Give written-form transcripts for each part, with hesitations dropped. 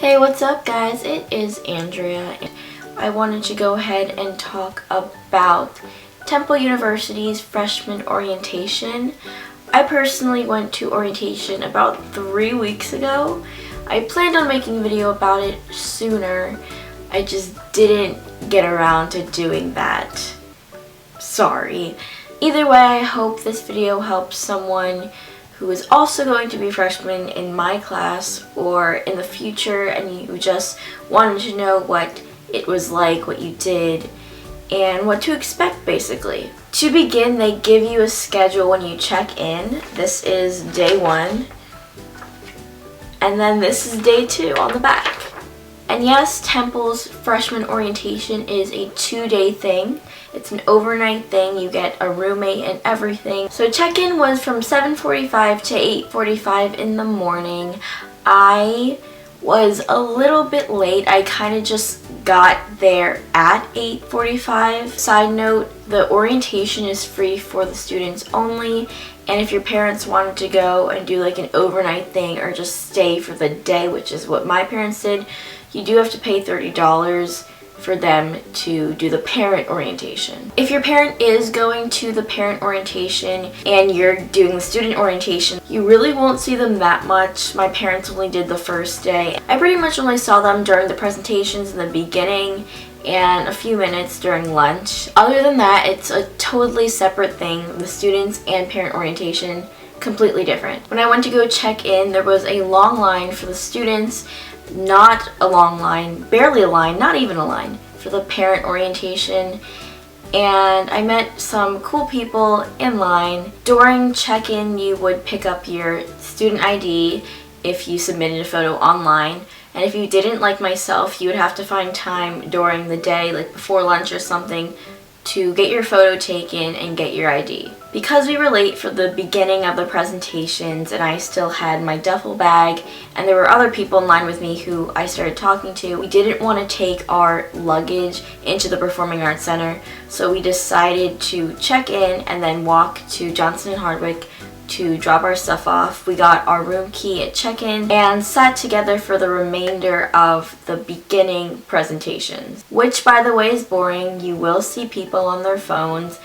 Hey, what's up guys? It is Andrea. I wanted to go ahead and talk about Temple University's freshman orientation. I personally went to orientation about 3 weeks ago. I planned on making a video about it sooner. I just didn't get around to doing that. Sorry. Either way, I hope this video helps someone who is also going to be freshman in my class or in the future, and you just wanted to know what it was like, what you did, and what to expect basically. To begin, they give you a schedule when you check in. This is day 1, and then this is day 2 on the back. And yes, Temple's freshman orientation is a 2-day thing. It's an overnight thing. You get a roommate and everything. So check-in was from 7:45 to 8:45 in the morning. I was a little bit late. I kind of just got there at 8:45. Side note, the orientation is free for the students only. And if your parents wanted to go and do like an overnight thing or just stay for the day, which is what my parents did, you do have to pay $30 for them to do the parent orientation. If your parent is going to the parent orientation and you're doing the student orientation, you really won't see them that much. My parents only did the first day. I pretty much only saw them during the presentations in the beginning and a few minutes during lunch. Other than that, it's a totally separate thing. The students and parent orientation, completely different. When I went to go check in, there was a long line for the students, not a long line, barely a line, not even a line for the parent orientation. And I met some cool people in line. During check-in, you would pick up your student ID if you submitted a photo online. And if you didn't, like myself, you would have to find time during the day, like before lunch or something, to get your photo taken and get your ID. Because we were late for the beginning of the presentations and I still had my duffel bag and there were other people in line with me who I started talking to, we didn't want to take our luggage into the Performing Arts Center, so we decided to check in and then walk to Johnson and Hardwick to drop our stuff off. We got our room key at check-in and sat together for the remainder of the beginning presentations, which by the way is boring. You will see people on their phones.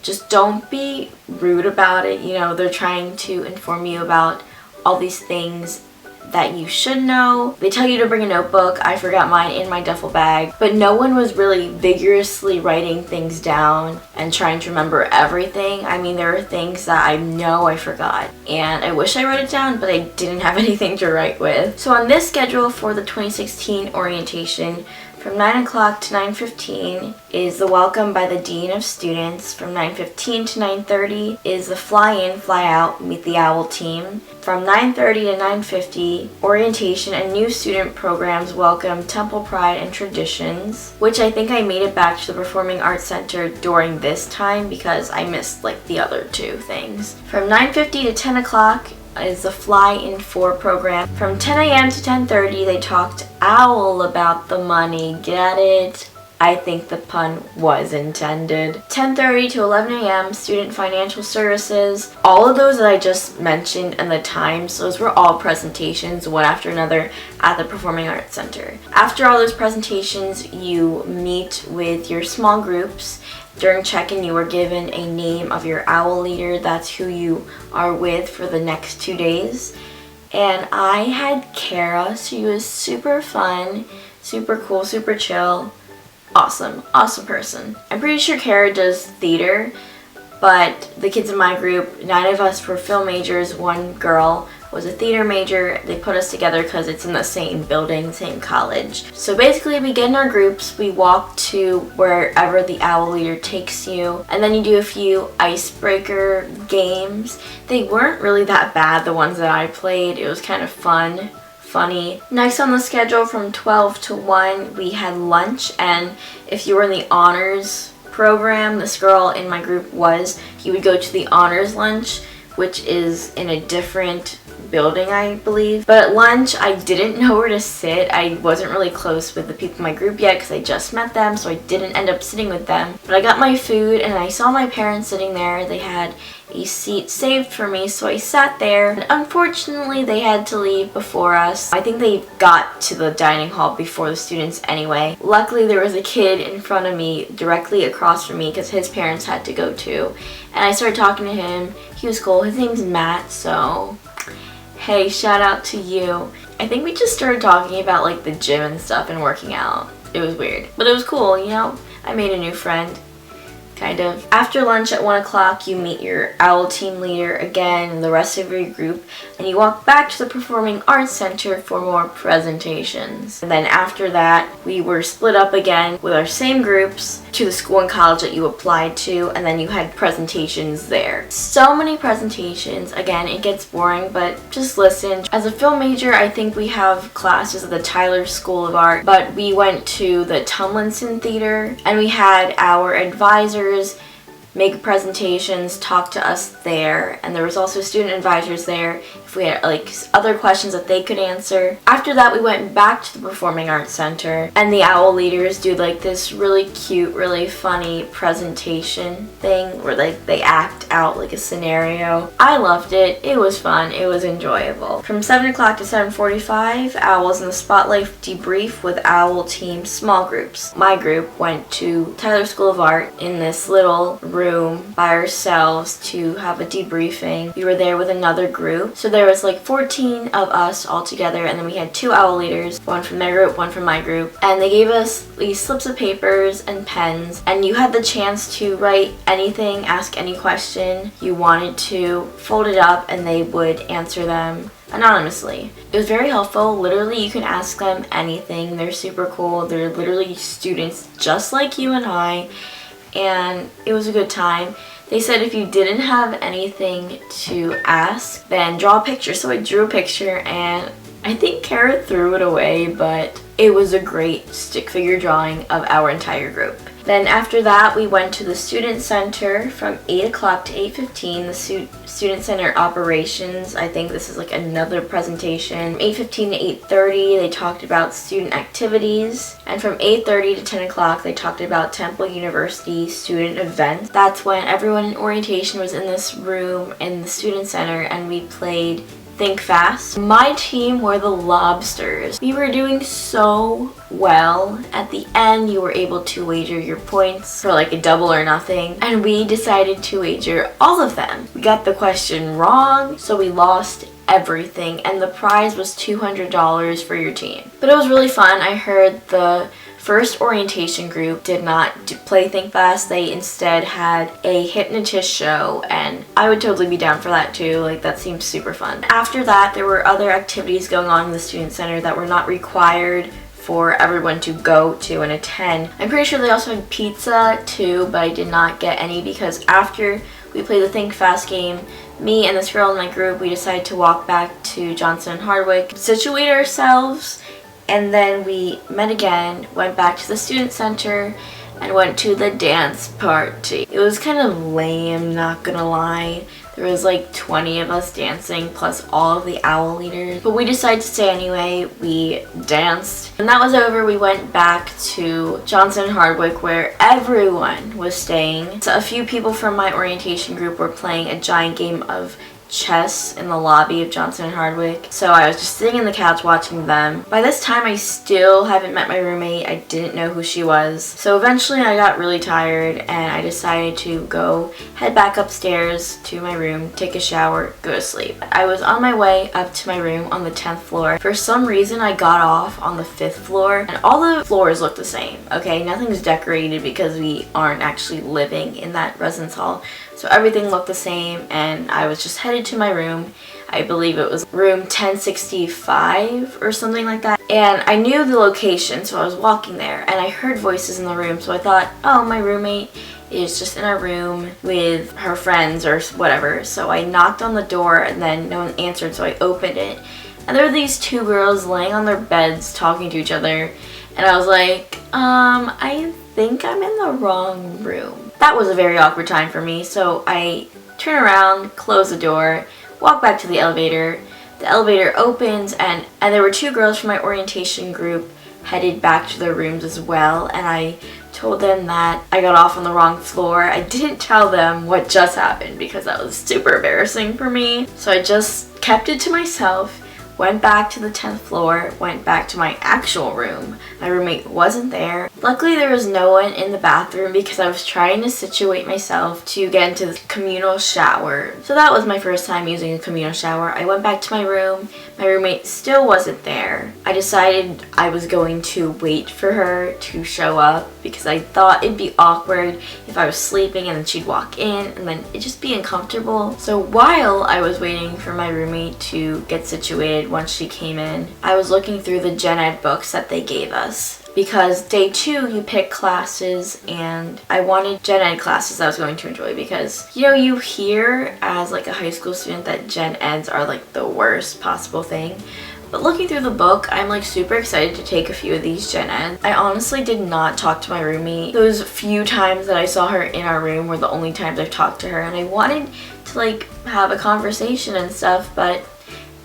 Just don't be rude about it. You know, they're trying to inform you about all these things that you should know. They tell you to bring a notebook. I forgot mine in my duffel bag, but no one was really vigorously writing things down and trying to remember everything. I mean, there are things that I know I forgot and I wish I wrote it down, but I didn't have anything to write with. So on this schedule for the 2016 orientation, from 9 o'clock to 9:15 is the welcome by the Dean of Students. From 9:15 to 9:30 is the fly-in, fly-out, meet the OWL team. From 9:30 to 9:50, orientation and new student programs welcome Temple Pride and Traditions, which I think I made it back to the Performing Arts Center during this time because I missed like the other 2 things. From 9:50 to 10 o'clock is the Fly-In 4 program. From 10 a.m. to 10:30, they talked OWL about the money. Get it? I think the pun was intended. 10:30 to 11 a.m., Student Financial Services. All of those that I just mentioned and the times, those were all presentations, one after another, at the Performing Arts Center. After all those presentations, you meet with your small groups. During check-in, you were given a name of your OWL leader. That's who you are with for the next 2 days. And I had Kara. She was super fun, super cool, super chill. Awesome person. I'm pretty sure Kara does theater, but the kids in my group, 9 of us were film majors, 1 girl was a theater major. They put us together because it's in the same building, same college. So basically we get in our groups, we walk to wherever the OWL leader takes you, and then you do a few icebreaker games. They weren't really that bad, the ones that I played. It was kind of fun. Funny. Next on the schedule from 12 to 1 we had lunch, and if you were in the honors program, this girl in my group was, you would go to the honors lunch, which is in a different building, I believe. But at lunch, I didn't know where to sit. I wasn't really close with the people in my group yet because I just met them, so I didn't end up sitting with them. But I got my food and I saw my parents sitting there. They had a seat saved for me, so I sat there. And unfortunately, they had to leave before us. I think they got to the dining hall before the students anyway. Luckily, there was a kid in front of me, directly across from me, because his parents had to go too. And I started talking to him. He was cool. His name's Matt, so hey, shout out to you. I think we just started talking about like the gym and stuff and working out. It was weird, but it was cool, you know? I made a new friend. Kind of. After lunch at 1 o'clock, you meet your OWL team leader again and the rest of your group, and you walk back to the Performing Arts Center for more presentations. And then after that, we were split up again with our same groups to the school and college that you applied to, and then you had presentations there. So many presentations. Again, it gets boring, but just listen. As a film major, I think we have classes at the Tyler School of Art, but we went to the Tumlinson Theater, and we had our advisors make presentations, talk to us there, and there was also student advisors there if we had like other questions that they could answer. After that, we went back to the Performing Arts Center, and the OWL leaders do like this really cute, really funny presentation thing where like they act out like a scenario. I loved it. It was fun. It was enjoyable. From 7 o'clock to 7:45, OWL was in the spotlight debrief with OWL team small groups. My group went to Tyler School of Art in this little room by ourselves to have a debriefing. We were there with another group, so there was like 14 of us all together, and then we had 2 OWL leaders, one from their group, one from my group, and they gave us these slips of papers and pens, and you had the chance to write anything, ask any question you wanted to, fold it up, and they would answer them anonymously. It was very helpful. Literally, you can ask them anything. They're super cool. They're literally students just like you and I, and it was a good time. They said if you didn't have anything to ask, then draw a picture. So I drew a picture, and I think Kara threw it away, but it was a great stick figure drawing of our entire group. Then after that, we went to the Student Center from 8 o'clock to 8:15, the Student Center operations. I think this is like another presentation. 8:15 to 8:30, they talked about student activities. And from 8:30 to 10 o'clock, they talked about Temple University student events. That's when everyone in orientation was in this room in the Student Center, and we played Think Fast. My team were the Lobsters. We were doing so well. At the end, you were able to wager your points for like a double or nothing, and we decided to wager all of them. We got the question wrong, so we lost everything, and the prize was $200 for your team. But it was really fun. I heard the first orientation group did not play Think Fast. They instead had a hypnotist show, and I would totally be down for that too. Like, that seems super fun. After that, there were other activities going on in the Student Center that were not required for everyone to go to and attend. I'm pretty sure they also had pizza too, but I did not get any because after we played the Think Fast game, me and this girl in my group, we decided to walk back to Johnson & Hardwick, situate ourselves, and then we met again, went back to the Student Center, and went to the dance party. It was kind of lame, not gonna lie. There was like 20 of us dancing, plus all of the OWL leaders. But we decided to stay anyway. We danced. When that was over, we went back to Johnson & Hardwick, where everyone was staying. So a few people from my orientation group were playing a giant game of chess in the lobby of Johnson & Hardwick, so I was just sitting in the couch watching them. By this time, I still haven't met my roommate. I didn't know who she was. So eventually I got really tired, and I decided to go head back upstairs to my room, take a shower, go to sleep. I was on my way up to my room on the 10th floor. For some reason, I got off on the 5th floor, and all the floors look the same. Okay, nothing's decorated because we aren't actually living in that residence hall. So everything looked the same, and I was just headed to my room. I believe it was room 1065 or something like that. And I knew the location, so I was walking there, and I heard voices in the room, so I thought, oh, my roommate is just in our room with her friends or whatever. So I knocked on the door, and then no one answered, so I opened it. And there were these 2 girls laying on their beds talking to each other, and I was like, I think I'm in the wrong room. That was a very awkward time for me, so I turn around, close the door, walk back to the elevator, the elevator opens, and there were two girls from my orientation group headed back to their rooms as well, and I told them that I got off on the wrong floor. I didn't tell them what just happened because that was super embarrassing for me. So I just kept it to myself, went back to the 10th floor, went back to my actual room. My roommate wasn't there. Luckily, there was no one in the bathroom because I was trying to situate myself to get into the communal shower. So that was my first time using a communal shower. I went back to my room. My roommate still wasn't there. I decided I was going to wait for her to show up because I thought it'd be awkward if I was sleeping and then she'd walk in and then it'd just be uncomfortable. So while I was waiting for my roommate to get situated once she came in, I was looking through the gen ed books that they gave us. Because day 2 you pick classes, and I wanted gen ed classes I was going to enjoy because, you know, you hear as like a high school student that gen eds are like the worst possible thing. But looking through the book, I'm like super excited to take a few of these gen eds. I honestly did not talk to my roommate. Those few times that I saw her in our room were the only times I've talked to her, and I wanted to like have a conversation and stuff, but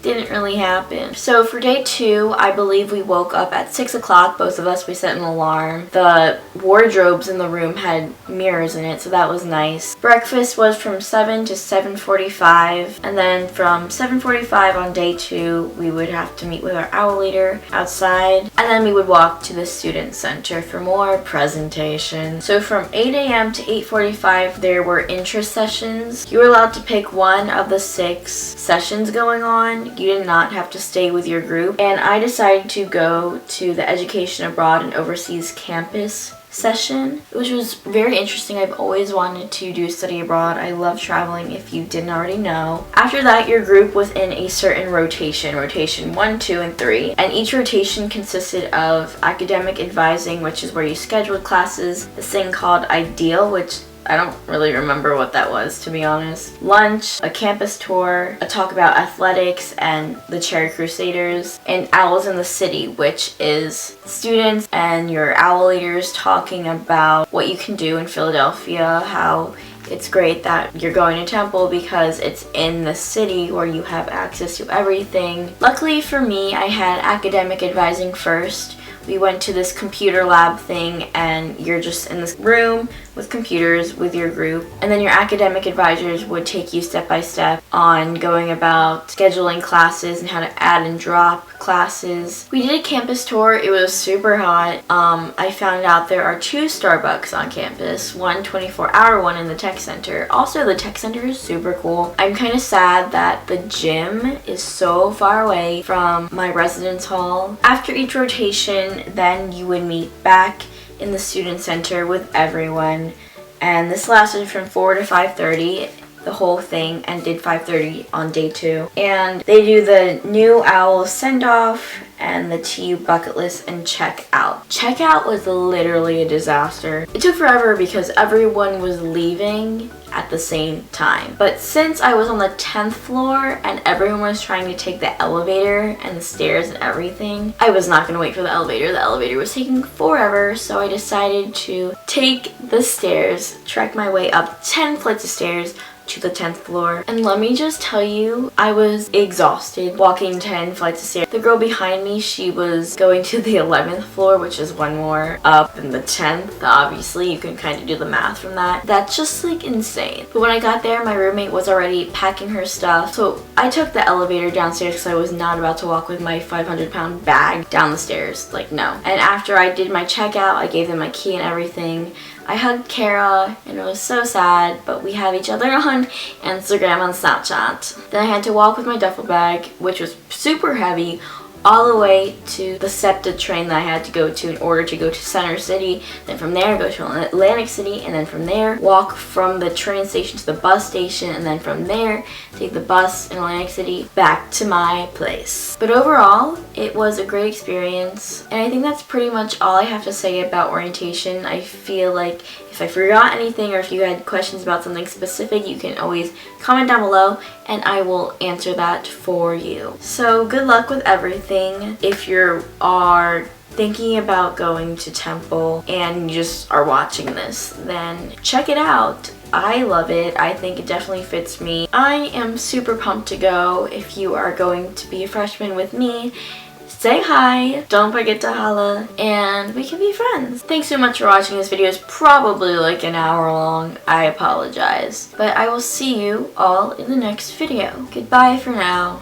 didn't really happen. So for day 2, I believe we woke up at 6 o'clock, both of us. We set an alarm. The wardrobes in the room had mirrors in it, so that was nice. Breakfast was from 7 to 7:45, and then from 7:45 on day 2, we would have to meet with our owl leader outside, and then we would walk to the student center for more presentation. So from 8 a.m. to 8:45, there were interest sessions. You were allowed to pick one of the 6 sessions going on. You did not have to stay with your group, and I decided to go to the Education Abroad and Overseas Campus session, which was very interesting. I've always wanted to do study abroad. I love traveling, if you didn't already know. After that, your group was in a certain rotation 1, 2, and 3, and each rotation consisted of academic advising, which is where you scheduled classes, this thing called Ideal, which I don't really remember what that was, to be honest. Lunch, a campus tour, a talk about athletics and the Cherry Crusaders, and Owls in the City, which is students and your owl leaders talking about what you can do in Philadelphia, how it's great that you're going to Temple because it's in the city where you have access to everything. Luckily for me, I had academic advising first. We went to this computer lab thing, and you're just in this room with computers with your group, and then your academic advisors would take you step by step on going about scheduling classes and how to add and drop classes. We did a campus tour. It was super hot. I found out there are 2 Starbucks on campus, one 24-hour one in the tech center. Also, the tech center is super cool. I'm kind of sad that the gym is so far away from my residence hall. After each rotation, then you would meet back in the student center with everyone, and this lasted from 4 to 5:30. The whole thing ended 5:30 on day 2, and they do the new owl send-off and the TU bucket list and check out. Checkout was literally a disaster. It took forever because everyone was leaving at the same time. But since I was on the 10th floor and everyone was trying to take the elevator and the stairs and everything, I was not going to wait for the elevator. The elevator was taking forever, so I decided to take the stairs, trek my way up 10 flights of stairs to the 10th floor. And let me just tell you, I was exhausted walking 10 flights of stairs. The girl behind me, she was going to the 11th floor, which is one more up than the 10th. Obviously, you can kind of do the math from that. That's just like insane. But when I got there, my roommate was already packing her stuff. So I took the elevator downstairs because I was not about to walk with my 500-pound bag down the stairs. Like, no. And after I did my checkout, I gave them my key and everything. I hugged Kara, and it was so sad, but we have each other on Instagram and Snapchat. Then I had to walk with my duffel bag, which was super heavy, all the way to the SEPTA train that I had to go to in order to go to Center City. Then from there, go to Atlantic City, and then from there, walk from the train station to the bus station, and then from there, take the bus in Atlantic City back to my place. But overall, it was a great experience, and I think that's pretty much all I have to say about orientation. I feel like If I forgot anything or if you had questions about something specific, you can always comment down below and I will answer that for you. So good luck with everything. If you are thinking about going to temple and you just are watching this, then check it out. I love it. I think it definitely fits me. I am super pumped to go. If you are going to be a freshman with me, say hi, don't forget to holla, and we can be friends. Thanks so much for watching. This video is probably like an hour long. I apologize. But I will see you all in the next video. Goodbye for now.